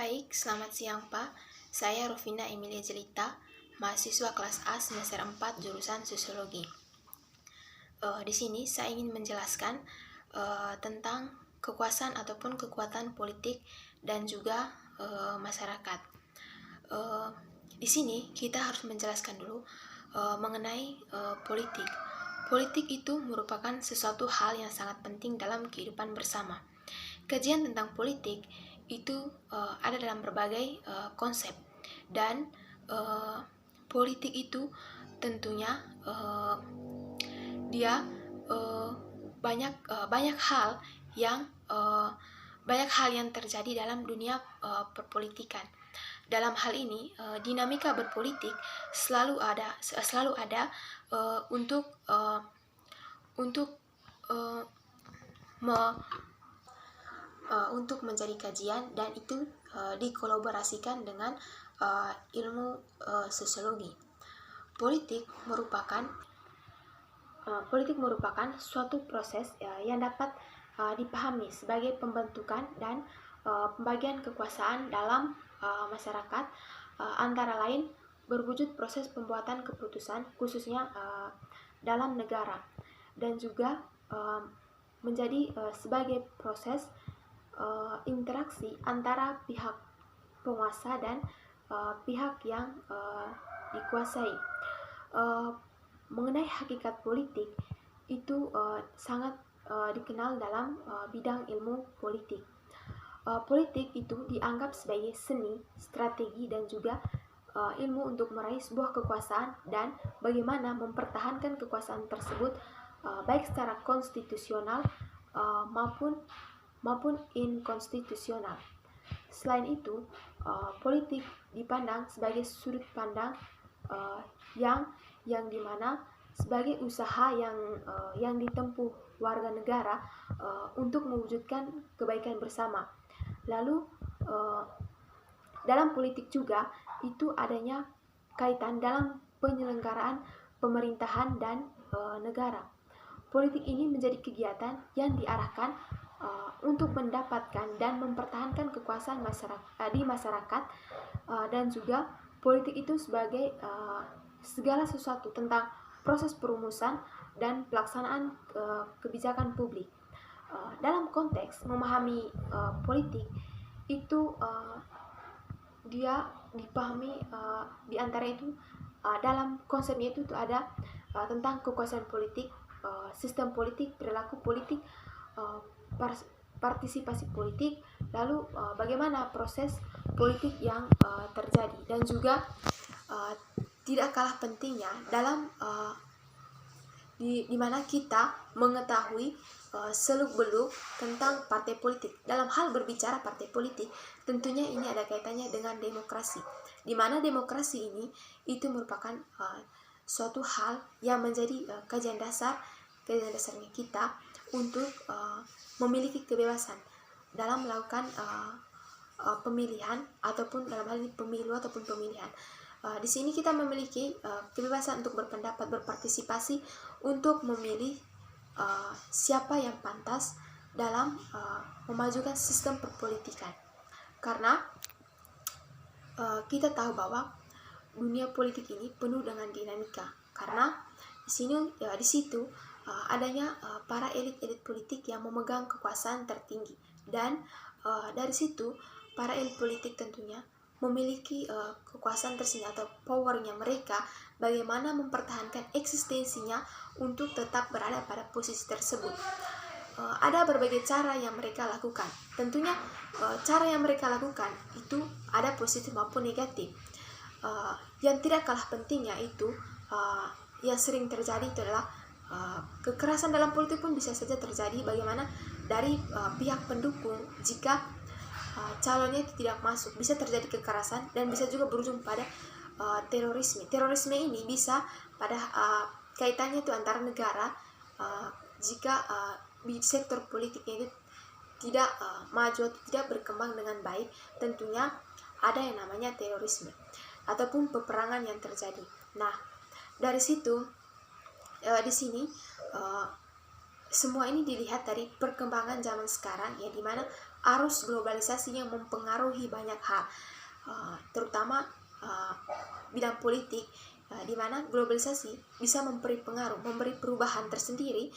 Baik, selamat siang Pak. Saya Rofina Emilia Jelita, mahasiswa kelas A semester 4 jurusan Sosiologi. Di sini saya ingin menjelaskan tentang kekuasaan ataupun kekuatan politik dan juga masyarakat. Di sini kita harus menjelaskan dulu mengenai politik. Politik itu merupakan sesuatu hal yang sangat penting dalam kehidupan bersama. Kajian tentang politik itu ada dalam berbagai konsep, dan politik itu tentunya dia banyak hal yang terjadi dalam dunia perpolitikan. Dalam hal ini dinamika berpolitik selalu ada untuk menjadi kajian, dan itu dikolaborasikan dengan ilmu sosiologi. Politik merupakan suatu proses yang dapat dipahami sebagai pembentukan dan pembagian kekuasaan dalam masyarakat, antara lain berwujud proses pembuatan keputusan khususnya dalam negara, dan juga menjadi sebagai proses interaksi antara pihak penguasa dan pihak yang dikuasai. Mengenai hakikat politik itu sangat dikenal dalam bidang ilmu politik. Politik itu dianggap sebagai seni, strategi, dan juga ilmu untuk meraih sebuah kekuasaan dan bagaimana mempertahankan kekuasaan tersebut baik secara konstitusional maupun inkonstitusional. Selain itu, politik dipandang sebagai sudut pandang yang dimana sebagai usaha yang ditempuh warga negara untuk mewujudkan kebaikan bersama. Lalu dalam politik juga itu adanya kaitan dalam penyelenggaraan pemerintahan dan negara. Politik ini menjadi kegiatan yang diarahkan untuk mendapatkan dan mempertahankan kekuasaan di masyarakat, dan juga politik itu sebagai segala sesuatu tentang proses perumusan dan pelaksanaan kebijakan publik. Dalam konteks memahami politik itu dia dipahami di antara itu dalam konsepnya itu ada tentang kekuasaan politik, sistem politik, perilaku politik, partisipasi politik, lalu bagaimana proses politik yang terjadi, dan juga tidak kalah pentingnya dalam di mana kita mengetahui seluk-beluk tentang partai politik. Dalam hal berbicara partai politik, tentunya ini ada kaitannya dengan demokrasi, di mana demokrasi ini itu merupakan suatu hal yang menjadi kajian dasarnya kita untuk memiliki kebebasan dalam melakukan pemilihan ataupun dalam hal ini pemilu ataupun pemilihan. Di sini kita memiliki kebebasan untuk berpendapat, berpartisipasi untuk memilih siapa yang pantas dalam memajukan sistem perpolitikan. Karena kita tahu bahwa dunia politik ini penuh dengan dinamika. Karena di situ adanya para elit-elit politik yang memegang kekuasaan tertinggi, dan dari situ para elit politik tentunya memiliki kekuasaan tersendiri atau powernya mereka, bagaimana mempertahankan eksistensinya untuk tetap berada pada posisi tersebut. Ada berbagai cara yang mereka lakukan. Tentunya cara yang mereka lakukan itu ada positif maupun negatif. Yang tidak kalah pentingnya itu yang sering terjadi itu adalah kekerasan dalam politik pun bisa saja terjadi, bagaimana dari pihak pendukung jika calonnya itu tidak masuk, bisa terjadi kekerasan dan bisa juga berujung pada terorisme. Terorisme ini bisa pada kaitannya itu antara negara jika di sektor politiknya itu tidak maju atau tidak berkembang dengan baik, tentunya ada yang namanya terorisme ataupun peperangan yang terjadi. Nah, dari situ di sini semua ini dilihat dari perkembangan zaman sekarang, ya, dimana arus globalisasi yang mempengaruhi banyak hal, terutama bidang politik, di mana globalisasi bisa memberi pengaruh, memberi perubahan tersendiri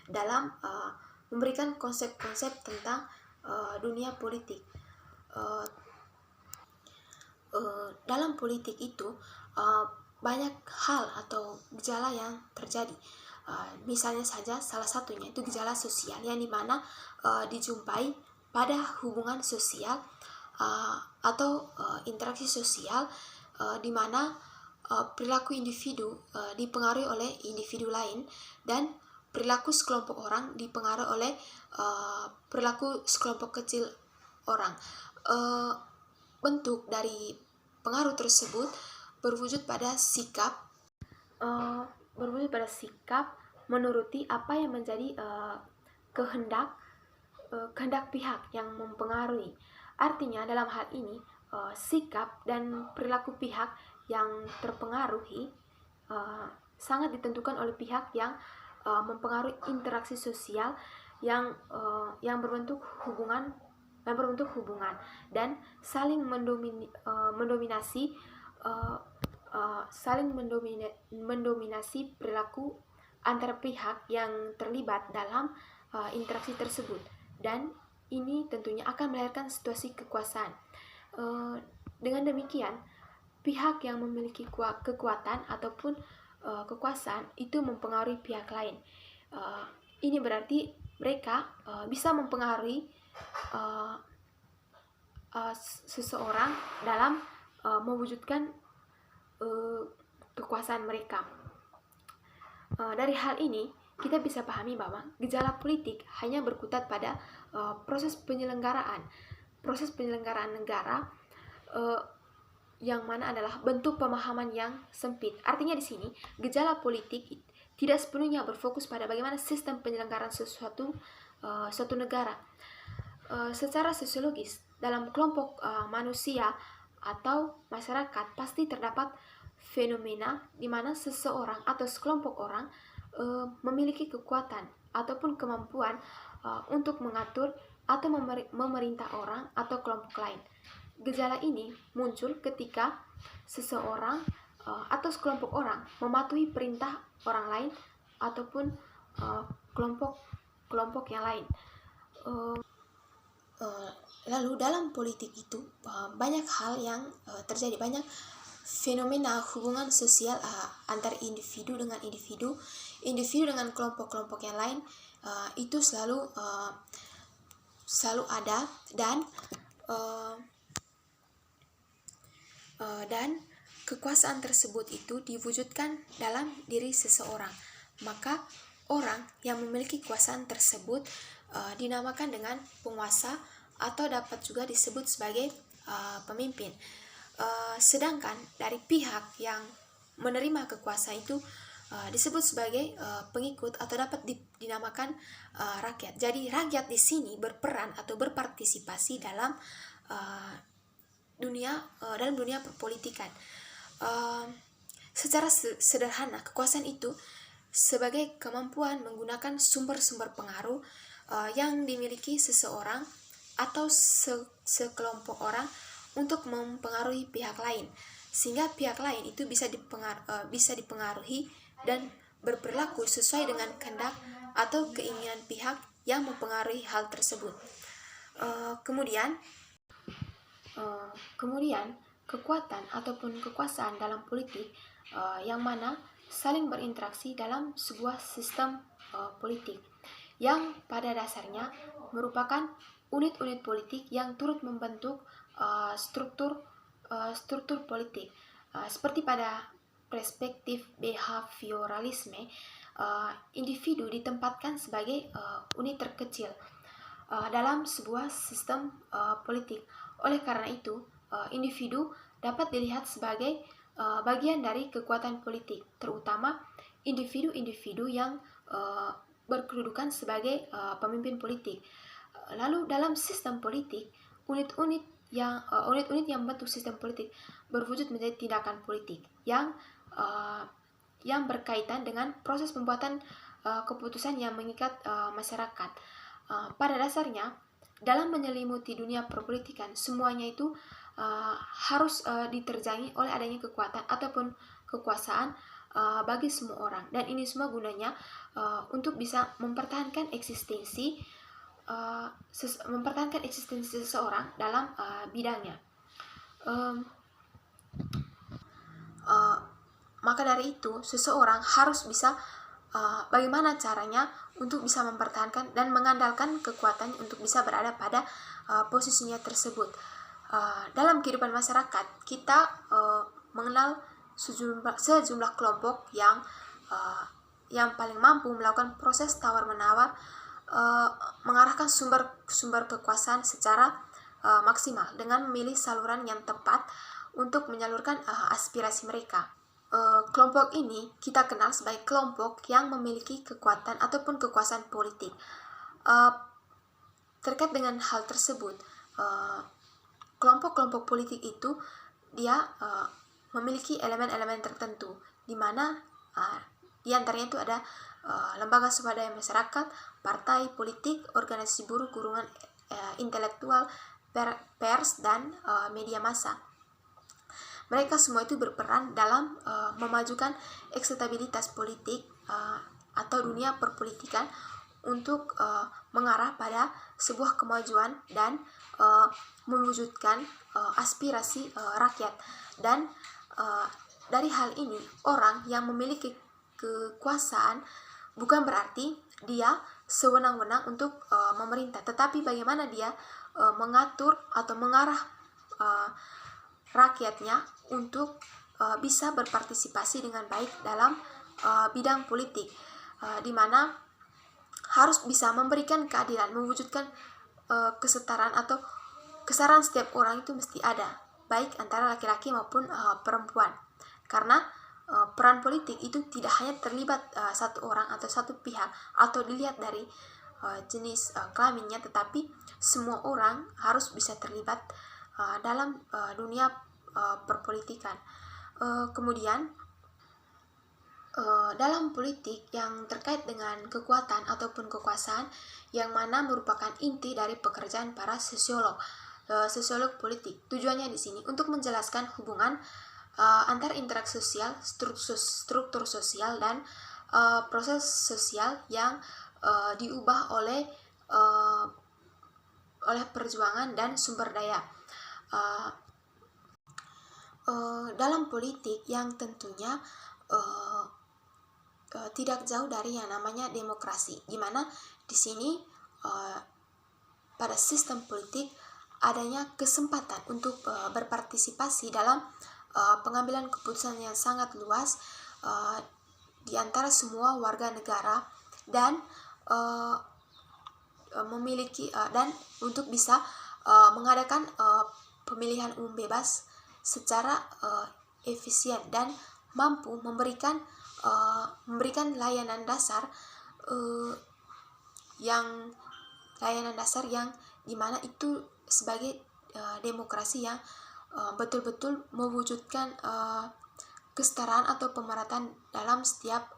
dalam memberikan konsep-konsep tentang dunia politik. Dalam politik itu banyak hal atau gejala yang terjadi. Misalnya saja salah satunya itu gejala sosial yang dimana dijumpai pada hubungan sosial atau interaksi sosial di mana perilaku individu dipengaruhi oleh individu lain, dan perilaku sekelompok orang dipengaruhi oleh perilaku sekelompok kecil orang. Bentuk dari pengaruh tersebut berwujud pada sikap menuruti apa yang menjadi kehendak pihak yang mempengaruhi. Artinya dalam hal ini sikap dan perilaku pihak yang terpengaruhi sangat ditentukan oleh pihak yang mempengaruhi interaksi sosial yang berbentuk hubungan dan saling mendominasi perilaku antara pihak yang terlibat dalam interaksi tersebut, dan ini tentunya akan melahirkan situasi kekuasaan. Dengan demikian, pihak yang memiliki kekuatan ataupun kekuasaan itu mempengaruhi pihak lain. Ini berarti mereka bisa mempengaruhi seseorang dalam mewujudkan kekuasaan mereka. Dari hal ini kita bisa pahami bahwa gejala politik hanya berkutat pada proses penyelenggaraan negara, yang mana adalah bentuk pemahaman yang sempit. Artinya di sini gejala politik tidak sepenuhnya berfokus pada bagaimana sistem penyelenggaraan suatu negara. Secara sosiologis, dalam kelompok manusia atau masyarakat pasti terdapat fenomena di mana seseorang atau sekelompok orang memiliki kekuatan ataupun kemampuan untuk mengatur atau memerintah orang atau kelompok lain. Gejala ini muncul ketika seseorang atau sekelompok orang mematuhi perintah orang lain ataupun kelompok yang lain. Lalu dalam politik itu banyak hal yang terjadi, banyak fenomena hubungan sosial antar individu dengan individu dengan kelompok-kelompok yang lain, itu selalu ada, dan kekuasaan tersebut itu diwujudkan dalam diri seseorang. Maka orang yang memiliki kekuasaan tersebut dinamakan dengan penguasa atau dapat juga disebut sebagai pemimpin. Sedangkan dari pihak yang menerima kekuasaan itu disebut sebagai pengikut atau dapat dinamakan rakyat. Jadi rakyat di sini berperan atau berpartisipasi dalam dunia perpolitikan. Secara sederhana, kekuasaan itu sebagai kemampuan menggunakan sumber-sumber pengaruh yang dimiliki seseorang atau sekelompok orang untuk mempengaruhi pihak lain, sehingga pihak lain itu bisa dipengaruhi dan berperilaku sesuai dengan kehendak atau keinginan pihak yang mempengaruhi hal tersebut. Kemudian kekuatan ataupun kekuasaan dalam politik yang mana saling berinteraksi dalam sebuah sistem politik yang pada dasarnya merupakan unit-unit politik yang turut membentuk struktur politik. Seperti pada perspektif behavioralisme, individu ditempatkan sebagai unit terkecil dalam sebuah sistem politik. Oleh karena itu, individu dapat dilihat sebagai bagian dari kekuatan politik, terutama individu-individu yang berkedudukan sebagai pemimpin politik. Lalu dalam sistem politik, unit-unit yang membentuk sistem politik berwujud menjadi tindakan politik yang berkaitan dengan proses pembuatan keputusan yang mengikat masyarakat. Pada dasarnya, dalam menyelimuti dunia perpolitikan, semuanya itu harus diterjangi oleh adanya kekuatan ataupun kekuasaan bagi semua orang, dan ini semua gunanya untuk bisa mempertahankan eksistensi seseorang dalam bidangnya. Maka dari itu seseorang harus bisa bagaimana caranya untuk bisa mempertahankan dan mengandalkan kekuatannya untuk bisa berada pada posisinya tersebut. Dalam kehidupan masyarakat kita mengenal sejumlah kelompok yang paling mampu melakukan proses tawar-menawar, mengarahkan sumber kekuasaan secara maksimal dengan memilih saluran yang tepat untuk menyalurkan aspirasi mereka. Kelompok ini kita kenal sebagai kelompok yang memiliki kekuatan ataupun kekuasaan politik. Terkait dengan hal tersebut, kelompok-kelompok politik itu dia memiliki elemen-elemen tertentu, di mana di antaranya itu ada lembaga swadaya masyarakat, partai politik, organisasi buruh, gurungan intelektual, pers, dan media massa. Mereka semua itu berperan dalam memajukan ekstabilitas politik atau dunia perpolitikan untuk mengarah pada sebuah kemajuan dan mewujudkan aspirasi rakyat. Dan dari hal ini, orang yang memiliki kekuasaan bukan berarti dia sewenang-wenang untuk memerintah, tetapi bagaimana dia mengatur atau mengarah rakyatnya untuk bisa berpartisipasi dengan baik dalam bidang politik, di mana harus bisa memberikan keadilan, mewujudkan kesetaraan atau kesetaraan setiap orang itu mesti ada, baik antara laki-laki maupun perempuan. Karena peran politik itu tidak hanya terlibat satu orang atau satu pihak atau dilihat dari jenis kelaminnya, tetapi semua orang harus bisa terlibat dalam dunia perpolitikan. Kemudian dalam politik yang terkait dengan kekuatan ataupun kekuasaan, yang mana merupakan inti dari pekerjaan para sosiolog politik. Tujuannya di sini untuk menjelaskan hubungan antar interaksi sosial, struktur sosial, dan proses sosial yang diubah oleh perjuangan dan sumber daya. Dalam politik yang tentunya tidak jauh dari yang namanya demokrasi, di mana di sini pada sistem politik adanya kesempatan untuk berpartisipasi dalam pengambilan keputusan yang sangat luas di antara semua warga negara, dan memiliki dan untuk bisa mengadakan pemilihan umum bebas secara efisien dan mampu memberikan layanan dasar yang dimana itu sebagai demokrasi yang betul-betul mewujudkan kesetaraan atau pemerataan dalam setiap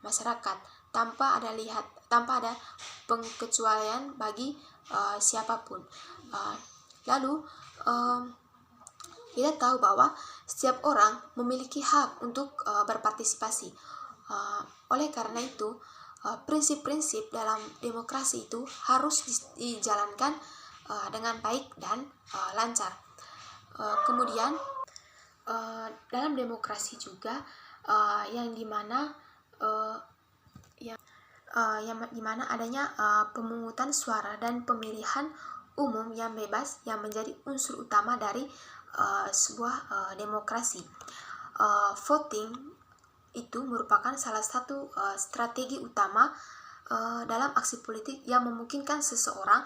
masyarakat tanpa ada pengecualian bagi siapapun. Lalu kita tahu bahwa setiap orang memiliki hak untuk berpartisipasi. Oleh karena itu, prinsip-prinsip dalam demokrasi itu harus dijalankan dengan baik dan lancar. Kemudian dalam demokrasi juga yang dimana adanya pemungutan suara dan pemilihan umum yang bebas yang menjadi unsur utama dari sebuah demokrasi. Voting itu merupakan salah satu strategi utama dalam aksi politik yang memungkinkan seseorang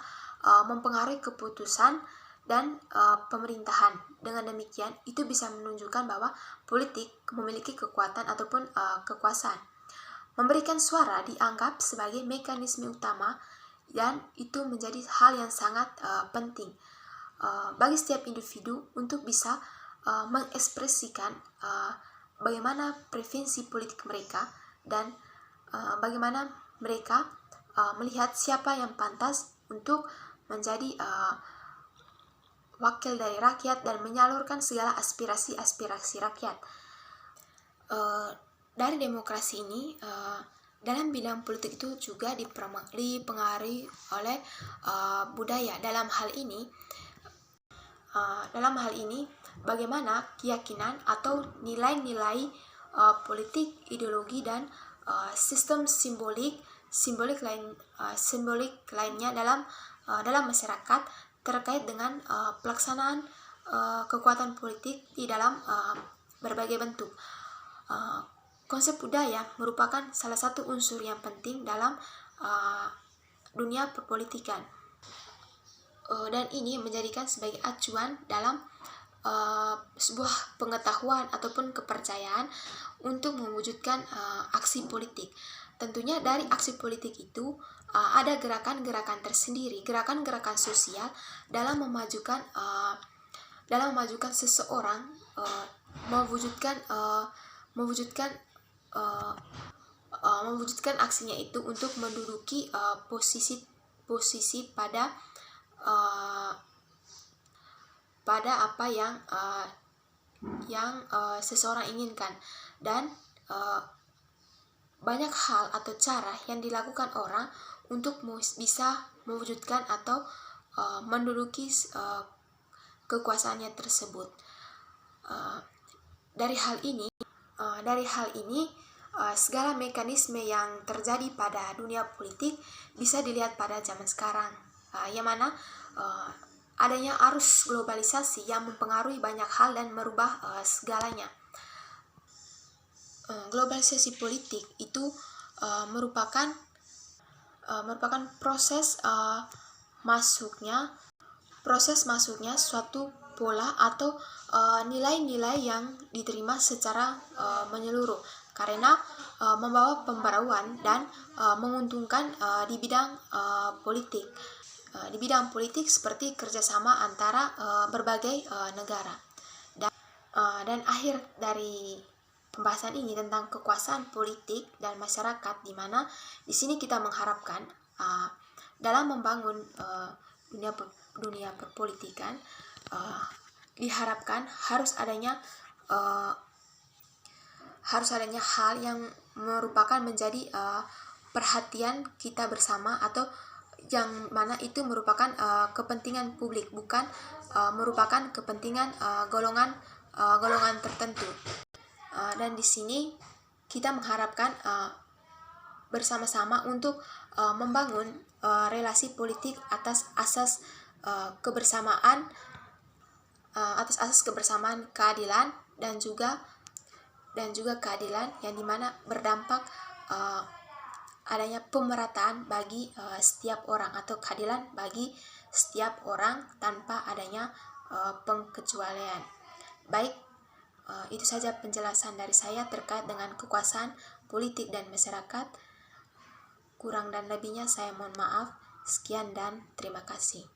mempengaruhi keputusan dan pemerintahan. Dengan demikian, itu bisa menunjukkan bahwa politik memiliki kekuatan ataupun kekuasaan. Memberikan suara dianggap sebagai mekanisme utama, dan itu menjadi hal yang sangat penting bagi setiap individu untuk bisa mengekspresikan bagaimana preferensi politik mereka, dan bagaimana mereka melihat siapa yang pantas untuk menjadi wakil dari rakyat dan menyalurkan segala aspirasi-aspirasi rakyat. Dari demokrasi ini, dalam bidang politik itu juga dipengaruhi oleh budaya. Dalam hal ini, bagaimana keyakinan atau nilai-nilai politik, ideologi dan sistem simbolik lainnya dalam masyarakat terkait dengan pelaksanaan kekuatan politik di dalam berbagai bentuk. Konsep budaya merupakan salah satu unsur yang penting dalam dunia perpolitikan, dan ini menjadikan sebagai acuan dalam sebuah pengetahuan ataupun kepercayaan untuk mewujudkan aksi politik. Tentunya dari aksi politik itu ada gerakan-gerakan tersendiri, gerakan-gerakan sosial dalam memajukan seseorang mewujudkan aksinya itu untuk menduduki posisi pada apa yang seseorang inginkan. Dan banyak hal atau cara yang dilakukan orang untuk bisa mewujudkan atau menduduki kekuasaannya tersebut. Dari hal ini segala mekanisme yang terjadi pada dunia politik bisa dilihat pada zaman sekarang, yang mana adanya arus globalisasi yang mempengaruhi banyak hal dan merubah segalanya. Globalisasi politik itu merupakan proses masuknya suatu pola atau nilai-nilai yang diterima secara menyeluruh karena membawa pembaruan dan menguntungkan di bidang politik. Di bidang politik seperti kerjasama antara berbagai negara. Dan akhir dari pembahasan ini tentang kekuasaan politik dan masyarakat, di mana di sini kita mengharapkan dalam membangun dunia perpolitikan, diharapkan harus adanya hal yang merupakan menjadi perhatian kita bersama, atau yang mana itu merupakan kepentingan publik, bukan merupakan kepentingan golongan tertentu. Dan di sini kita mengharapkan bersama-sama untuk membangun relasi politik atas asas kebersamaan, keadilan dan juga keadilan, yang dimana berdampak adanya pemerataan bagi setiap orang, atau keadilan bagi setiap orang tanpa adanya pengecualian. Baik, itu saja penjelasan dari saya terkait dengan kekuasaan politik dan masyarakat. Kurang dan lebihnya saya mohon maaf. Sekian dan terima kasih.